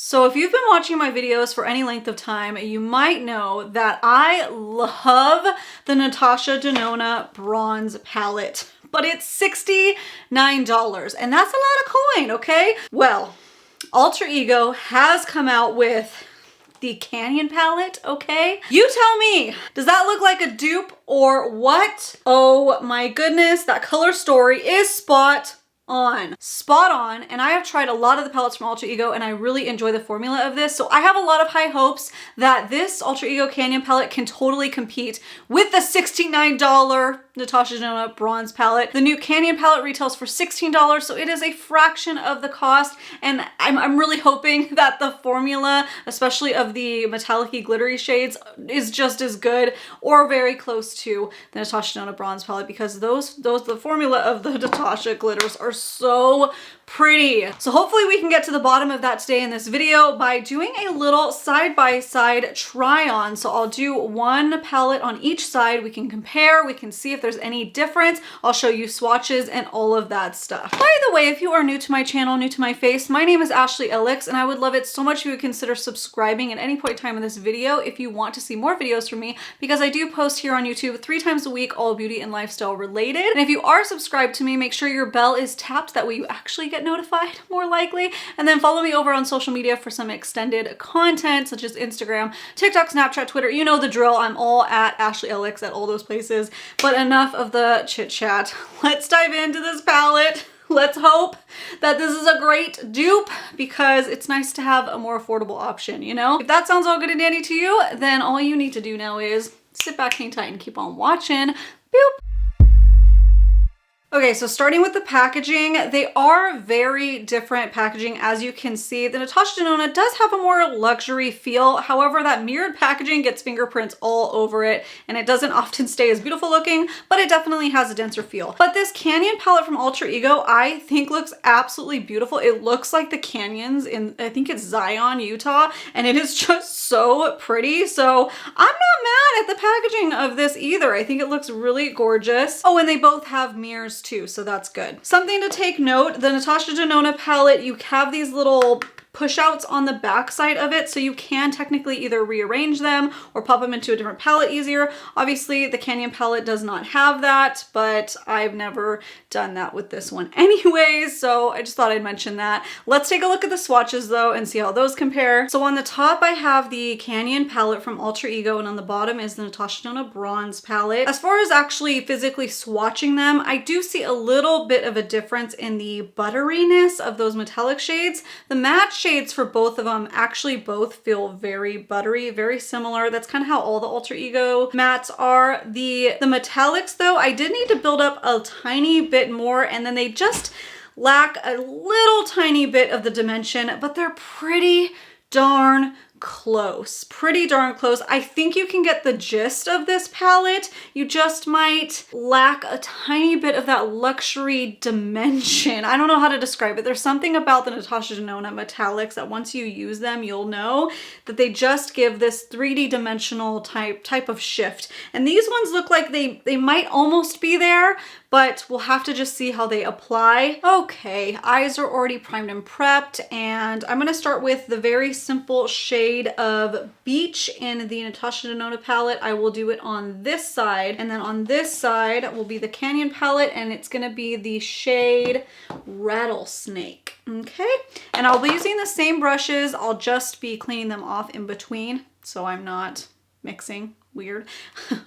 So if you've been watching my videos for any length of time, you might know that I love the NATASHA DENONA bronze palette, but it's $69 and that's a lot of coin, okay? Well, Alter Ego has come out with the Canyon palette, okay? You tell me, does that look like a dupe or what? Oh my goodness, that color story is spot on. Spot on. And I have tried a lot of the palettes from Alter Ego and I really enjoy the formula of this. So I have a lot of high hopes that this Alter Ego Canyon palette can totally compete with the $69 NATASHA DENONA bronze palette. The new Canyon palette retails for $16, so it is a fraction of the cost. And I'm really hoping that the formula, especially of the metallic-y glittery shades, is just as good or very close to the NATASHA DENONA bronze palette, because the formula of the NATASHA glitters are so pretty. So hopefully we can get to the bottom of that today in this video by doing a little side-by-side try-on. So I'll do one palette on each side. We can compare, we can see if there's any difference. I'll show you swatches and all of that stuff. By the way, if you are new to my channel, new to my face, my name is Ashley Ellix and I would love it so much if you would consider subscribing at any point in time in this video if you want to see more videos from me, because I do post here on YouTube 3 times a week, all beauty and lifestyle related. And if you are subscribed to me, make sure your bell is tapped, that way you actually get notified more likely. And then follow me over on social media for some extended content such as Instagram, TikTok, Snapchat, Twitter. You know the drill. I'm all at Ashley Ellix at all those places. But enough of the chit chat. Let's dive into this palette. Let's hope that this is a great dupe, because it's nice to have a more affordable option, you know? If that sounds all good and dandy to you, then all you need to do now is sit back, hang tight, and keep on watching. Boop. Okay, so starting with the packaging, they are very different packaging. As you can see, the NATASHA DENONA does have a more luxury feel. However, that mirrored packaging gets fingerprints all over it and it doesn't often stay as beautiful looking, but it definitely has a denser feel. But this Canyon palette from Alter Ego, I think looks absolutely beautiful. It looks like the canyons in, I think it's Zion, Utah, and it is just so pretty. So I'm not mad at the packaging of this either. I think it looks really gorgeous. Oh, and they both have mirrors too, so that's good. Something to take note, the NATASHA DENONA palette, you have these little push outs on the back side of it, so you can technically either rearrange them or pop them into a different palette easier. Obviously the Canyon palette does not have that, but I've never done that with this one anyways, so I just thought I'd mention that. Let's take a look at the swatches though and see how those compare. So on the top I have the Canyon palette from Alter Ego, and on the bottom is the NATASHA DENONA bronze palette. As far as actually physically swatching them, I do see a little bit of a difference in the butteriness of those metallic shades. The matte shades for both of them actually both feel very buttery, very similar. That's kind of how all the Alter Ego mattes are. The metallics though, I did need to build up a tiny bit more, and then they just lack a little tiny bit of the dimension, but they're pretty darn close. Pretty darn close. I think you can get the gist of this palette. You just might lack a tiny bit of that luxury dimension. I don't know how to describe it. There's something about the NATASHA DENONA metallics that once you use them, you'll know that they just give this 3D dimensional type of shift. And these ones look like they might almost be there, but we'll have to just see how they apply. Okay, eyes are already primed and prepped, and I'm gonna start with the very simple shade of Beach in the NATASHA DENONA palette. I will do it on this side, and then on this side will be the Canyon palette, and it's gonna be the shade Rattlesnake, okay? And I'll be using the same brushes. I'll just be cleaning them off in between, so I'm not mixing weird,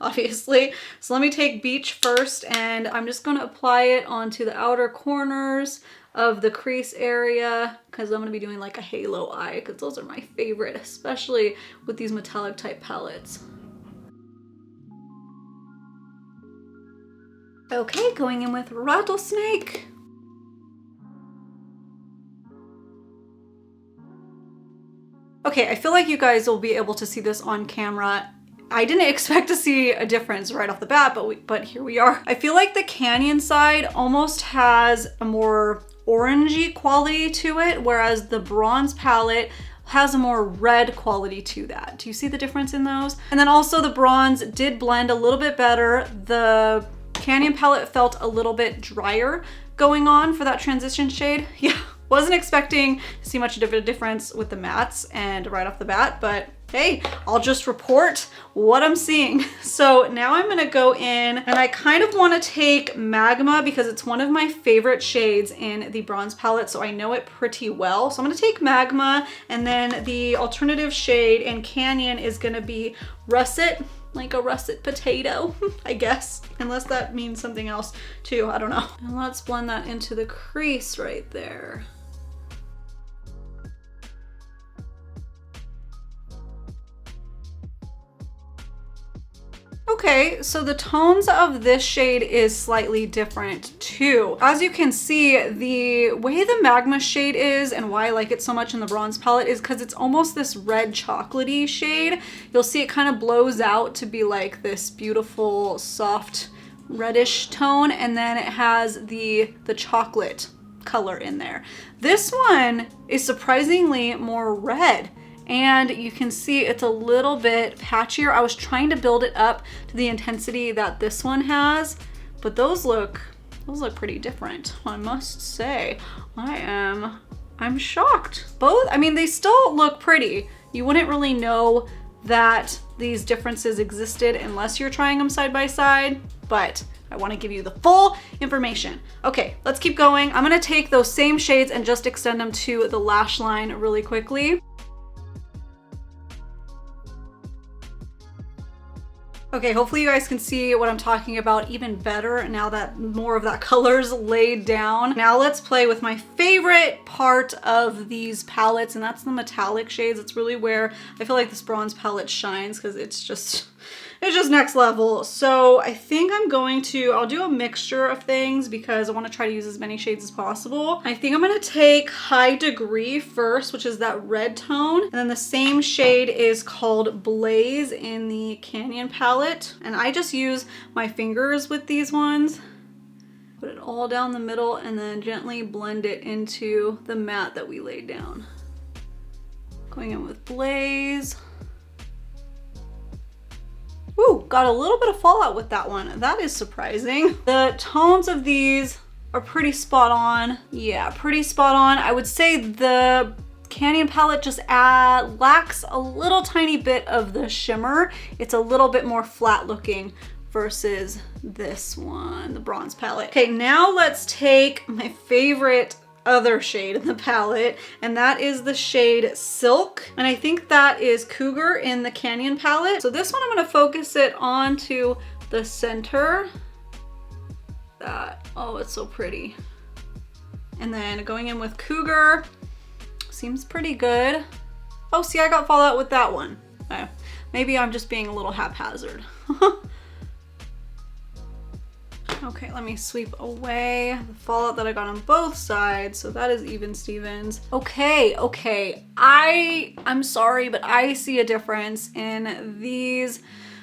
obviously. So let me take Beach first, and I'm just going to apply it onto the outer corners of the crease area, because I'm going to be doing like a halo eye, because those are my favorite, especially with these metallic type palettes. Okay, going in with Rattlesnake. Okay, I feel like you guys will be able to see this on camera. I didn't expect to see a difference right off the bat, but here we are. I feel like the Canyon side almost has a more orangey quality to it, whereas the bronze palette has a more red quality to that. Do you see the difference in those? And then also the bronze did blend a little bit better. The Canyon palette felt a little bit drier going on for that transition shade. Yeah. Wasn't expecting to see much of a difference with the mattes and right off the bat, but hey, I'll just report what I'm seeing. So now I'm gonna go in and I kind of wanna take Magma because it's one of my favorite shades in the bronze palette, so I know it pretty well. So I'm gonna take Magma, and then the alternative shade in Canyon is gonna be Russet, like a russet potato, I guess. Unless that means something else too, I don't know. And let's blend that into the crease right there. Okay, so the tones of this shade is slightly different too. As you can see, the way the Magma shade is and why I like it so much in the bronze palette is because it's almost this red chocolatey shade. You'll see it kind of blows out to be like this beautiful, soft, reddish tone, and then it has the chocolate color in there. This one is surprisingly more red. And you can see it's a little bit patchier. I was trying to build it up to the intensity that this one has, but those look pretty different, I must say. I'm shocked. Both, I mean, they still look pretty. You wouldn't really know that these differences existed unless you're trying them side by side, but I want to give you the full information. Okay, let's keep going. I'm gonna take those same shades and just extend them to the lash line really quickly. Okay, hopefully you guys can see what I'm talking about even better now that more of that color's laid down. Now let's play with my favorite part of these palettes, and that's the metallic shades. It's really where I feel like this bronze palette shines because it's just next level. So I think I'll do a mixture of things because I want to try to use as many shades as possible. I think I'm going to take High Degree first, which is that red tone. And then the same shade is called Blaze in the Canyon palette. And I just use my fingers with these ones. Put it all down the middle and then gently blend it into the matte that we laid down. Going in with Blaze. Ooh, got a little bit of fallout with that one. That is surprising. The tones of these are pretty spot on. Yeah, pretty spot on. I would say the Canyon palette just lacks a little tiny bit of the shimmer. It's a little bit more flat looking versus this one, the bronze palette. Okay, now let's take my favorite other shade in the palette, and that is the shade Silk, and I think that is Cougar in the Canyon palette. So this one I'm going to focus it onto the center. Oh, it's so pretty. And then going in with Cougar, seems pretty good. Oh, see, I got fallout with that one. Maybe I'm just being a little haphazard. Okay, let me sweep away the fallout that I got on both sides. So that is even Stevens. Okay. I'm sorry, but I see a difference in these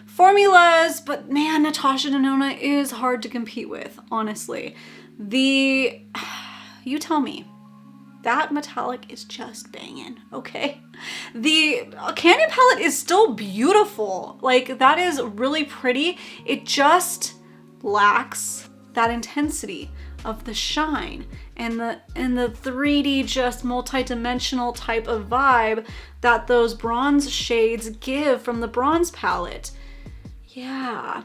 formulas, but man, Natasha Denona is hard to compete with, honestly. You tell me. That metallic is just banging, okay? The Canyon palette is still beautiful. Like, that is really pretty. It just lacks that intensity of the shine and the 3D just multi-dimensional type of vibe that those bronze shades give from the bronze palette. Yeah.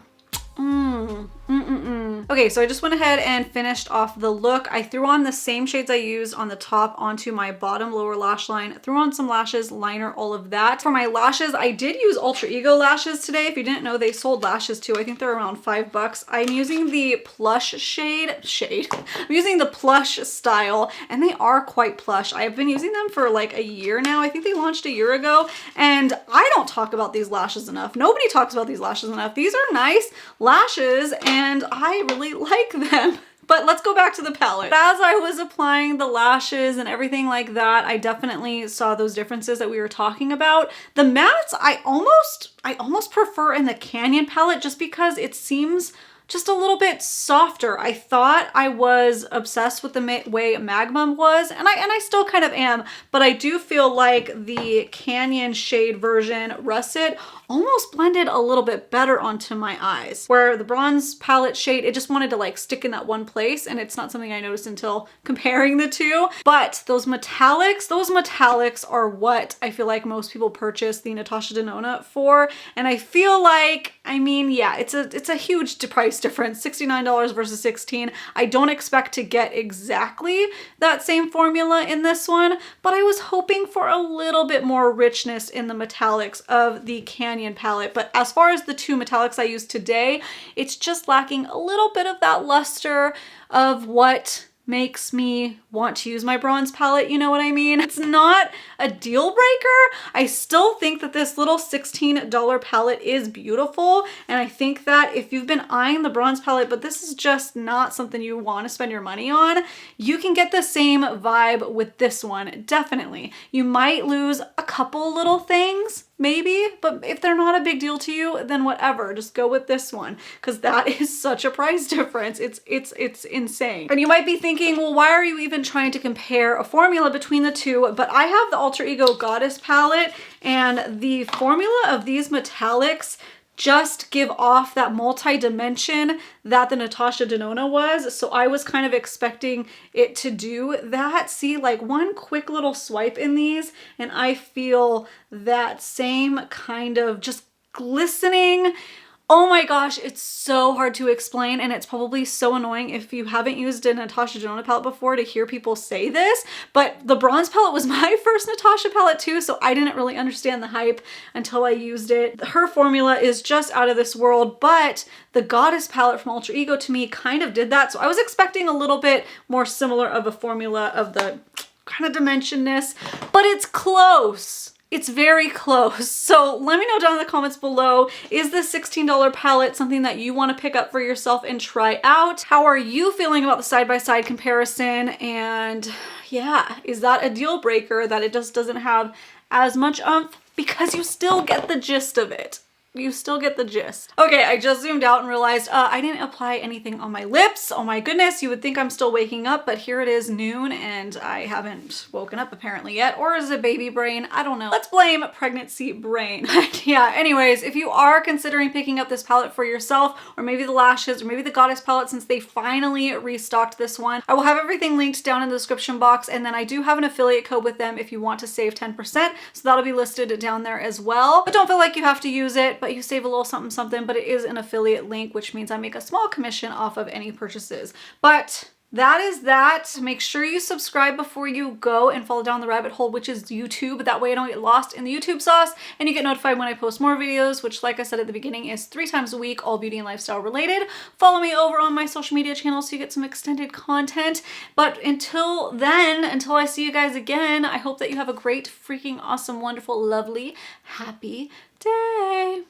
Okay, so I just went ahead and finished off the look. I threw on the same shades I used on the top onto my bottom lower lash line, threw on some lashes, liner, all of that. For my lashes, I did use Ultra Ego lashes today. If you didn't know, they sold lashes too. I think they're around $5. I'm using the plush shade. I'm using the plush style, and they are quite plush. I've been using them for like a year now. I think they launched a year ago, and I don't talk about these lashes enough. Nobody talks about these lashes enough. These are nice lashes, and I really like them. But let's go back to the palette. As I was applying the lashes and everything like that, I definitely saw those differences that we were talking about. The mattes, I almost prefer in the Canyon palette just because it seems just a little bit softer. I thought I was obsessed with the way Magnum was, and I still kind of am, but I do feel like the Canyon shade version Russet almost blended a little bit better onto my eyes, where the bronze palette shade, it just wanted to like stick in that one place, and it's not something I noticed until comparing the two. But those metallics are what I feel like most people purchase the Natasha Denona for, and I feel like, I mean, yeah, it's a huge price difference, $69 versus $16. I don't expect to get exactly that same formula in this one, but I was hoping for a little bit more richness in the metallics of the Canyon palette. But as far as the two metallics I used today, it's just lacking a little bit of that luster of what makes me want to use my bronze palette, you know what I mean? It's not a deal breaker. I still think that this little $16 palette is beautiful, and I think that if you've been eyeing the bronze palette, but this is just not something you want to spend your money on, you can get the same vibe with this one, definitely. You might lose a couple little things, maybe, but if they're not a big deal to you, then whatever, just go with this one, because that is such a price difference. It's insane. And you might be thinking, well, why are you even trying to compare a formula between the two? But I have the Alter Ego Goddess palette, and the formula of these metallics just give off that multi-dimension that the Natasha Denona was. So I was kind of expecting it to do that. See, like one quick little swipe in these, and I feel that same kind of just glistening. Oh my gosh, it's so hard to explain, and it's probably so annoying if you haven't used a Natasha Denona palette before to hear people say this, but the bronze palette was my first Natasha palette too, so I didn't really understand the hype until I used it. Her formula is just out of this world, but the Goddess palette from Alter Ego to me kind of did that, so I was expecting a little bit more similar of a formula of the kind of dimensionness, but it's close. It's very close. So let me know down in the comments below, is this $16 palette something that you want to pick up for yourself and try out? How are you feeling about the side-by-side comparison? And yeah, is that a deal breaker that it just doesn't have as much oomph? Because you still get the gist of it. You still get the gist. Okay, I just zoomed out and realized I didn't apply anything on my lips. Oh my goodness, you would think I'm still waking up, but here it is noon and I haven't woken up apparently yet. Or is it baby brain? I don't know. Let's blame pregnancy brain. Yeah, anyways, if you are considering picking up this palette for yourself, or maybe the lashes, or maybe the Goddess palette, since they finally restocked this one, I will have everything linked down in the description box, and then I do have an affiliate code with them if you want to save 10%, so that'll be listed down there as well. But don't feel like you have to use it, but you save a little something something, but it is an affiliate link, which means I make a small commission off of any purchases. But that is that. Make sure you subscribe before you go and follow down the rabbit hole, which is YouTube. That way I don't get lost in the YouTube sauce, and you get notified when I post more videos, which, like I said at the beginning, is 3 times a week, all beauty and lifestyle related. Follow me over on my social media channels so you get some extended content. But until then, until I see you guys again, I hope that you have a great, freaking awesome, wonderful, lovely, happy day.